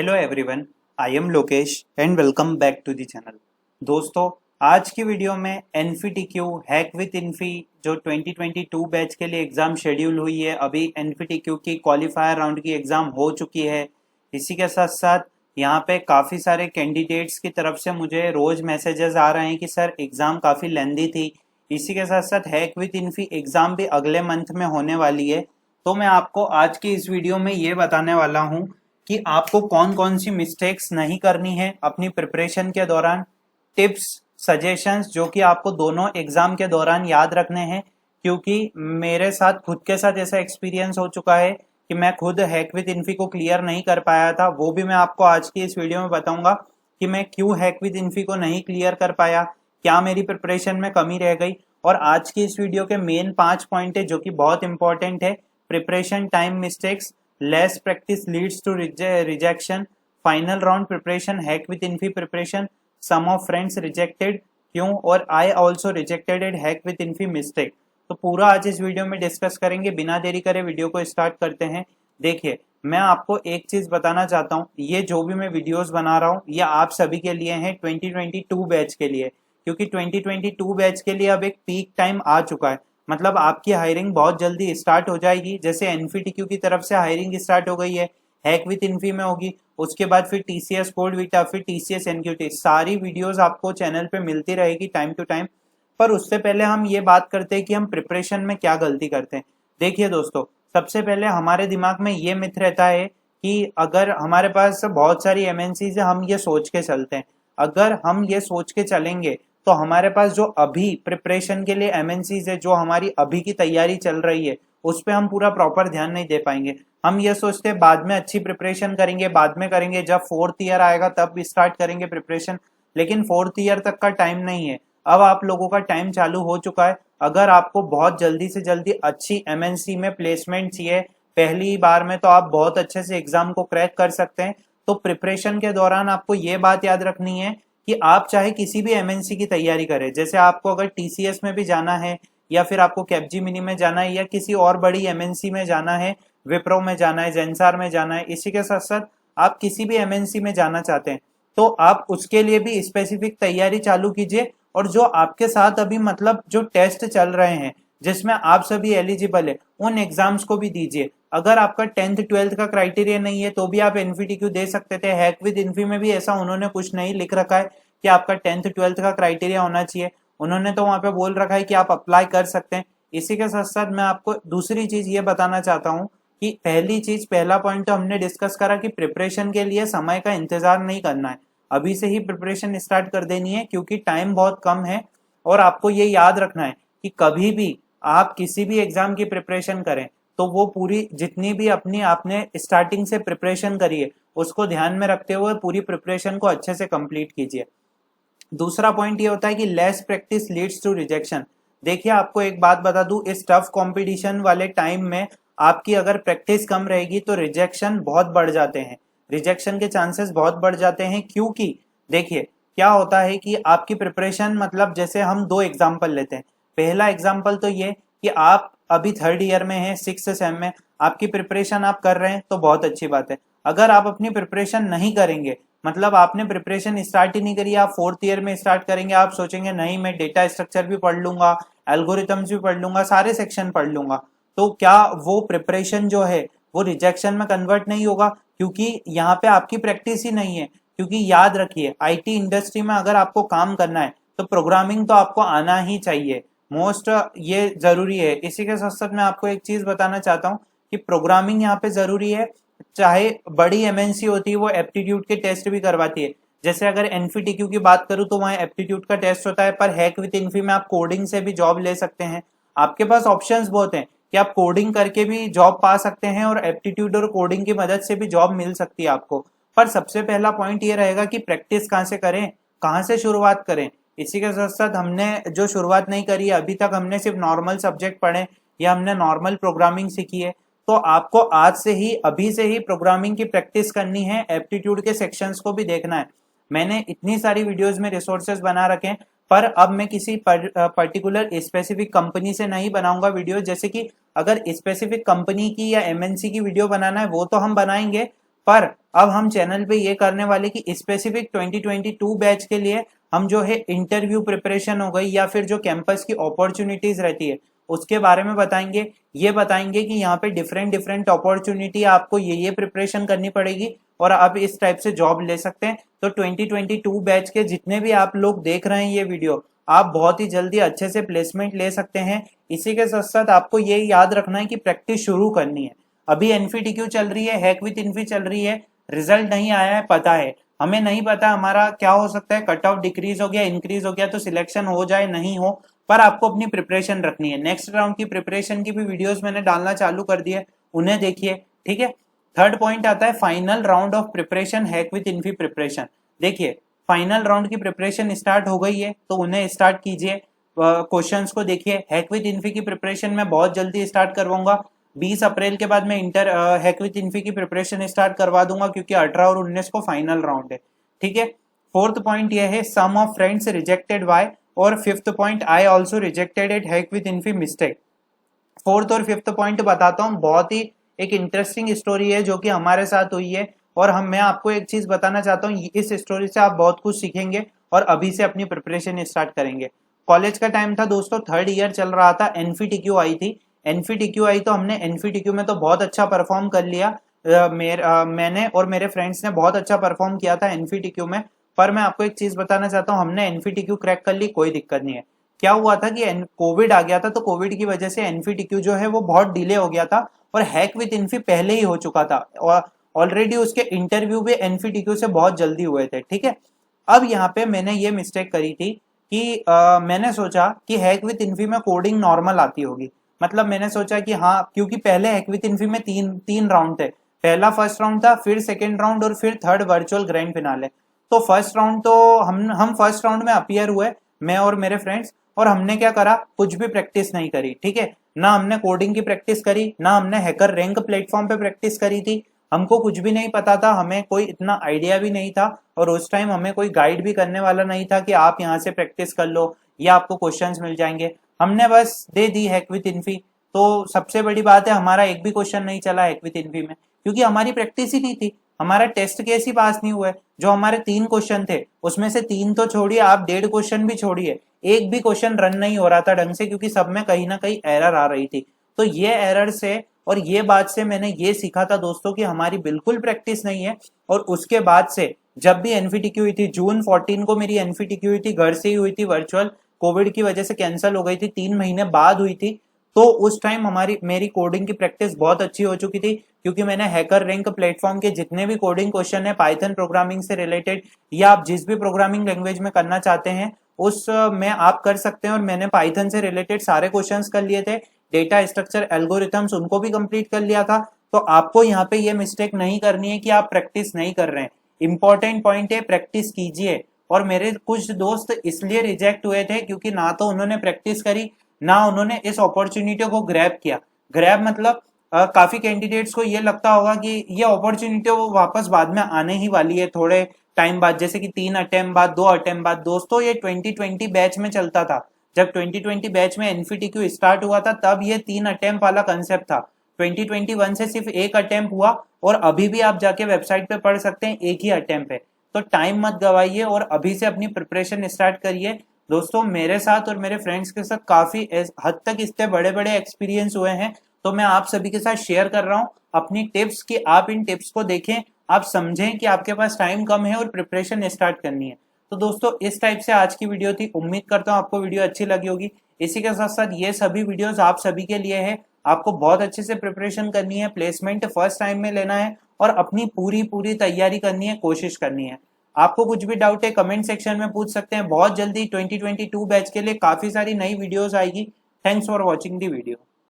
Hello everyone, I am Lokesh and welcome back to the channel. दोस्तों, आज की video में एनफीटीक्यू हैक विद इन्फी जो 2022 बैच के लिए एग्ज़ाम शेड्यूल हुई है, अभी एनफीटीक्यू की क्वालिफायर राउंड की एग्ज़ाम हो चुकी है। इसी के साथ साथ यहाँ पे काफ़ी सारे कैंडिडेट्स की तरफ से मुझे रोज़ मैसेजेस आ रहे हैं कि सर एग्ज़ाम काफ़ी लेंदी थी। इसी के साथ साथ हैक विद इन्फी एग्ज़ाम भी अगले मंथ में होने वाली है। तो मैं आपको आज की इस वीडियो में ये बताने वाला हूँ कि आपको कौन कौन सी मिस्टेक्स नहीं करनी है अपनी प्रिपरेशन के दौरान, टिप्स सजेशंस जो कि आपको दोनों एग्जाम के दौरान याद रखने हैं। क्योंकि मेरे साथ खुद के साथ ऐसा एक्सपीरियंस हो चुका है कि मैं खुद हैक विद इन्फी को क्लियर नहीं कर पाया था। वो भी मैं आपको आज की इस वीडियो में बताऊंगा कि मैं क्यों हैक विद इन्फी को नहीं क्लियर कर पाया, क्या मेरी प्रिपरेशन में कमी रह गई। और आज की इस वीडियो के मेन 5 पॉइंट है जो कि बहुत इंपॉर्टेंट है। Preparation time mistakes, less practice leads to rejection, final round preparation, hack with infi preparation, some of friends rejected क्यों, और I also rejected it, hack with infi mistake। तो पूरा आज इस वीडियो में डिस्कस करेंगे। बिना देरी करे वीडियो को स्टार्ट करते हैं। देखिए, मैं आपको एक चीज बताना चाहता हूँ, ये जो भी मैं वीडियोस बना रहा हूँ ये आप सभी के लिए हैं, 2022 बैच के लिए। क्योंकि 2022 बैच के लिए अब एक पीक टाइम आ चुका है, मतलब आपकी हायरिंग बहुत जल्दी स्टार्ट हो जाएगी। जैसे एनफीटीक्यू की तरफ से हायरिंग स्टार्ट हो गई है, हैक विद इन्फी में होगी, उसके बाद फिर टीसीएस कोड वीटा, फिर टीसीएस एनक्यूटी, सारी वीडियोस आपको चैनल पे मिलती रहेगी टाइम टू टाइम। पर उससे पहले हम ये बात करते हैं कि हम प्रिपरेशन में क्या गलती करते हैं। देखिए दोस्तों, सबसे पहले हमारे दिमाग में ये मिथ रहता है कि अगर हमारे पास बहुत सारी एमएनसीज है, हम ये सोच के चलते हैं। अगर हम ये सोच के चलेंगे तो हमारे पास जो अभी प्रिपरेशन के लिए एमएनसीज है, जो हमारी अभी की तैयारी चल रही है, उस पर हम पूरा प्रॉपर ध्यान नहीं दे पाएंगे। हम ये सोचते हैं बाद में अच्छी प्रिपरेशन करेंगे, बाद में करेंगे, जब 4th ईयर आएगा तब स्टार्ट करेंगे प्रिपरेशन। लेकिन 4th ईयर तक का टाइम नहीं है, अब आप लोगों का टाइम चालू हो चुका है। अगर आपको बहुत जल्दी से जल्दी अच्छी एमएनसी में प्लेसमेंट चाहिए पहली बार में, तो आप बहुत अच्छे से एग्जाम को क्रैक कर सकते हैं। तो प्रिपरेशन के दौरान आपको ये बात याद रखनी है कि आप चाहे किसी भी एमएनसी की तैयारी करें, जैसे आपको अगर टीसीएस में भी जाना है, या फिर आपको कैपजीमिनी में जाना है, या किसी और बड़ी एमएनसी में जाना है, विप्रो में जाना है, जेंसार में जाना है, इसी के साथ साथ आप किसी भी एमएनसी में जाना चाहते हैं, तो आप उसके लिए भी स्पेसिफिक तैयारी चालू कीजिए। और जो आपके साथ अभी मतलब जो टेस्ट चल रहे हैं जिसमें आप सभी एलिजिबल है, उन एग्जाम्स को भी दीजिए। अगर आपका 10th 12th का क्राइटेरिया नहीं है तो भी आप एनफीटीक्यू दे सकते थे। हैक विद इन्फी में भी ऐसा उन्होंने कुछ नहीं लिख रखा है कि आपका 10th 12th का क्राइटेरिया होना चाहिए। उन्होंने तो वहां पे बोल रखा है कि आप अप्लाई कर सकते हैं। इसी के साथ साथ मैं आपको दूसरी चीज ये बताना चाहता हूँ कि पहली चीज, पहला पॉइंट तो हमने डिस्कस करा कि प्रिपरेशन के लिए समय का इंतजार नहीं करना है, अभी से ही प्रिपरेशन स्टार्ट कर देनी है क्योंकि टाइम बहुत कम है। और आपको ये याद रखना है कि कभी भी आप किसी भी एग्जाम की प्रिपरेशन करें तो वो पूरी जितनी भी अपनी आपने स्टार्टिंग से प्रिपरेशन करी है उसको ध्यान में रखते हुए पूरी प्रिपरेशन को अच्छे से कंप्लीट कीजिए। दूसरा पॉइंट ये होता है कि less practice leads to rejection. देखिए, आपको एक बात बता दूं, इस टफ कंपटीशन वाले टाइम में आपकी अगर प्रैक्टिस कम रहेगी तो रिजेक्शन बहुत बढ़ जाते हैं, रिजेक्शन के चांसेस बहुत बढ़ जाते हैं। क्योंकि देखिए क्या होता है कि आपकी प्रिपरेशन, मतलब जैसे हम दो एग्जाम्पल लेते हैं। पहला एग्जाम्पल तो ये कि आप अभी 3rd ईयर में हैं, 6th सेम में, आपकी प्रिपरेशन आप कर रहे हैं तो बहुत अच्छी बात है। अगर आप अपनी प्रिपरेशन नहीं करेंगे, मतलब आपने प्रिपरेशन स्टार्ट ही नहीं करी, आप 4th ईयर में स्टार्ट करेंगे, आप सोचेंगे नहीं मैं डेटा स्ट्रक्चर भी पढ़ लूंगा, एल्गोरिथम्स भी पढ़ लूंगा, सारे सेक्शन पढ़ लूंगा, तो क्या वो प्रिपरेशन जो है वो रिजेक्शन में कन्वर्ट नहीं होगा? क्योंकि यहाँ पे आपकी प्रैक्टिस ही नहीं है। क्योंकि याद रखिए, आईटी इंडस्ट्री में अगर आपको काम करना है तो प्रोग्रामिंग तो आपको आना ही चाहिए, मोस्ट ये जरूरी है। इसी के साथ साथ मैं आपको एक चीज बताना चाहता हूँ कि प्रोग्रामिंग यहाँ पे जरूरी है। चाहे बड़ी एमएनसी होती है वो एप्टीट्यूड के टेस्ट भी करवाती है। जैसे अगर एनफीटीक्यू की बात करूं तो वहां एप्टीट्यूड का टेस्ट होता है, पर हैक विद इन्फी में आप कोडिंग से भी जॉब ले सकते हैं। आपके पास ऑप्शंस बहुत हैं कि आप कोडिंग करके भी जॉब पा सकते हैं और एप्टीट्यूड और कोडिंग की मदद से भी जॉब मिल सकती है आपको। पर सबसे पहला पॉइंट ये रहेगा कि प्रैक्टिस कहाँ से करें, कहाँ से शुरुआत करें। इसी के साथ साथ हमने जो शुरुआत नहीं करी है अभी तक, हमने सिर्फ नॉर्मल सब्जेक्ट पढ़े या हमने नॉर्मल प्रोग्रामिंग सीखी है, तो आपको आज से ही, अभी से ही प्रोग्रामिंग की प्रैक्टिस करनी है। एप्टीट्यूड के सेक्शंस को भी देखना है। मैंने इतनी सारी वीडियोस में रिसोर्सेज बना रखे हैं, पर अब मैं किसी पर्टिकुलर स्पेसिफिक कंपनी से नहीं बनाऊंगा वीडियो। जैसे कि अगर स्पेसिफिक कंपनी की या एमएनसी की वीडियो बनाना है वो तो हम बनाएंगे, पर अब हम चैनल पे ये करने वाले कि स्पेसिफिक 2022 बैच के लिए हम जो है इंटरव्यू प्रिपरेशन हो गई या फिर जो कैंपस की अपॉर्चुनिटीज रहती है उसके बारे में बताएंगे। ये बताएंगे कि यहाँ पे डिफरेंट डिफरेंट अपॉर्चुनिटी आपको ये प्रिपरेशन करनी पड़ेगी और आप इस टाइप से जॉब ले सकते हैं। तो 2022 बैच के जितने भी आप लोग देख रहे हैं ये वीडियो, आप बहुत ही जल्दी अच्छे से प्लेसमेंट ले सकते हैं। इसी के साथ साथ आपको ये याद रखना है कि प्रैक्टिस शुरू करनी है। अभी एनफीटीक्यू चल रही है, हैक विद इन्फी चल रही है, रिजल्ट नहीं आया है, पता है हमें नहीं पता हमारा क्या हो सकता है, कट ऑफ डिक्रीज हो गया, इंक्रीज हो गया तो सिलेक्शन हो जाए नहीं हो, पर आपको अपनी प्रिपरेशन रखनी है। नेक्स्ट राउंड की प्रिपरेशन की भी वीडियोस मैंने डालना चालू कर दिए, उन्हें देखिए, ठीक है। थर्ड पॉइंट आता है final round of preparation, hack with Infy preparation. देखिए फाइनल राउंड की प्रिपरेशन स्टार्ट हो गई है तो उन्हें स्टार्ट कीजिए, क्वेश्चंस को देखिए। हैक विद इन्फी की प्रिपरेशन मैं बहुत जल्दी स्टार्ट करवाऊंगा, 20 अप्रैल के बाद मैं हैक विद इन्फी की प्रिपरेशन स्टार्ट करवा दूंगा क्योंकि 18 और 19 को फाइनल राउंड है, ठीक है। फोर्थ पॉइंट यह है some of friends rejected why, और fifth point I also rejected at hack with इन्फी मिस्टेक। फोर्थ और फिफ्थ पॉइंट बताता हूँ, बहुत ही एक इंटरेस्टिंग स्टोरी है जो कि हमारे साथ हुई है और मैं आपको एक चीज बताना चाहता हूँ, इस स्टोरी से आप बहुत कुछ सीखेंगे और अभी से अपनी प्रिपरेशन स्टार्ट करेंगे। कॉलेज का टाइम था दोस्तों, थर्ड ईयर चल रहा था, एनफीटीक्यू आई थी। एनफीटीक्यू आई तो हमने एनफीटीक्यू में तो बहुत अच्छा परफॉर्म कर लिया, मैंने और मेरे फ्रेंड्स ने बहुत अच्छा परफॉर्म किया था एनफीटीक्यू में। पर मैं आपको एक चीज बताना चाहता हूँ, हमने एनफीटीक्यू क्रैक कर ली, कोई दिक्कत नहीं है। क्या हुआ था कि कोविड आ गया था, तो कोविड की वजह से एनफीटीक्यू जो है वो बहुत डिले हो गया था और हैक विद इन्फी पहले ही हो चुका था और ऑलरेडी उसके इंटरव्यू भी एनफीटीक्यू से बहुत जल्दी हुए थे, ठीक है। अब यहाँ पे मैंने ये मिस्टेक करी थी कि मैंने सोचा कि हैक विद इन्फी में कोडिंग नॉर्मल आती होगी। मतलब मैंने सोचा कि हाँ, क्योंकि पहले हैक विद इन्फी में तीन राउंड थे, पहला फर्स्ट राउंड था, फिर सेकेंड राउंड और फिर थर्ड वर्चुअल ग्रैंड फिनाले। तो फर्स्ट राउंड तो हम फर्स्ट राउंड में अपीयर हुए, मैं और मेरे फ्रेंड्स, और हमने क्या करा, कुछ भी प्रैक्टिस नहीं करी, ठीक है। ना हमने कोडिंग की प्रैक्टिस करी, ना हमने हैकर रैंक प्लेटफॉर्म पे प्रैक्टिस करी थी। हमको कुछ भी नहीं पता था, हमें कोई इतना आइडिया भी नहीं था और उस टाइम हमें कोई गाइड भी करने वाला नहीं था कि आप यहाँ से प्रैक्टिस कर लो या आपको क्वेश्चंस मिल जाएंगे। हमने बस दे दी हैक विद इन्फी। तो सबसे बड़ी बात है, हमारा एक भी क्वेश्चन नहीं चला हैक विद इन्फी में क्योंकि हमारी प्रैक्टिस ही नहीं थी। हमारा टेस्ट केस ही पास नहीं हुए। जो हमारे 3 क्वेश्चन थे उसमें से 3 तो छोड़िए, आप 1.5 क्वेश्चन भी छोड़िए, एक भी क्वेश्चन रन नहीं हो रहा था ढंग से क्योंकि सब में कहीं ना कहीं एरर आ रही थी। तो ये एरर से और ये बात से मैंने ये सीखा था दोस्तों कि हमारी बिल्कुल प्रैक्टिस नहीं है। और उसके बाद से जब भी एनफीटीक्यू हुई थी, जून 14 को मेरी एनफीटीक्यू हुई थी, घर से ही हुई थी वर्चुअल, कोविड की वजह से कैंसिल हो गई थी, 3 महीने बाद हुई थी। तो उस टाइम मेरी कोडिंग की प्रैक्टिस बहुत अच्छी हो चुकी थी क्योंकि मैंने हैकर रैंक प्लेटफॉर्म के जितने भी कोडिंग क्वेश्चन है पाइथन प्रोग्रामिंग से रिलेटेड या आप जिस भी प्रोग्रामिंग लैंग्वेज में करना चाहते हैं उस में आप कर सकते हैं। और मैंने पाइथन से रिलेटेड सारे क्वेश्चंस कर लिए थे, डेटा स्ट्रक्चर एल्गोरिथम्स उनको भी कंप्लीट कर लिया था। तो आपको यहाँ पे ये मिस्टेक नहीं करनी है कि आप प्रैक्टिस नहीं कर रहे हैं। इंपॉर्टेंट पॉइंट है, प्रैक्टिस कीजिए। और मेरे कुछ दोस्त इसलिए रिजेक्ट हुए थे क्योंकि ना तो उन्होंने प्रैक्टिस करी, ना उन्होंने इस अपॉर्चुनिटी को ग्रैब किया। ग्रैब मतलब काफी कैंडिडेट्स को ये लगता होगा कि ये अपॉर्चुनिटी वो वापस बाद में आने ही वाली है थोड़े टाइम बाद, जैसे कि 3 अटेम्प्ट बाद, 2 अटेम्प्ट बाद। दोस्तों ये 2020 बैच में चलता था, जब 2020 बैच में एनफीटीक्यू स्टार्ट हुआ था तब ये 3 अटेम्प्ट वाला कंसेप्ट था। 2021 से सिर्फ 1 अटेम्प्ट हुआ और अभी भी आप जाके वेबसाइट पे पढ़ सकते हैं 1 ही अटेम्प्ट है। तो टाइम मत गवाइए और अभी से अपनी प्रिपरेशन स्टार्ट करिए। दोस्तों मेरे साथ और मेरे फ्रेंड्स के साथ काफी हद तक इससे बड़े बड़े एक्सपीरियंस हुए हैं, तो मैं आप सभी के साथ शेयर कर रहा हूँ अपनी टिप्स कि आप इन टिप्स को देखें, आप समझें कि आपके पास टाइम कम है और प्रिपरेशन स्टार्ट करनी है। तो दोस्तों इस टाइप से आज की वीडियो थी, उम्मीद करता हूँ आपको वीडियो अच्छी लगी होगी। इसी के साथ साथ ये सभी वीडियोस आप सभी के लिए है, आपको बहुत अच्छे से प्रिपरेशन करनी है, प्लेसमेंट फर्स्ट टाइम में लेना है और अपनी पूरी तैयारी करनी है, कोशिश करनी है। आपको कुछ भी डाउट है कमेंट सेक्शन में पूछ सकते हैं। बहुत जल्दी 2022 बैच के लिए काफी सारी नई वीडियोस आएगी। Thanks for watching the video.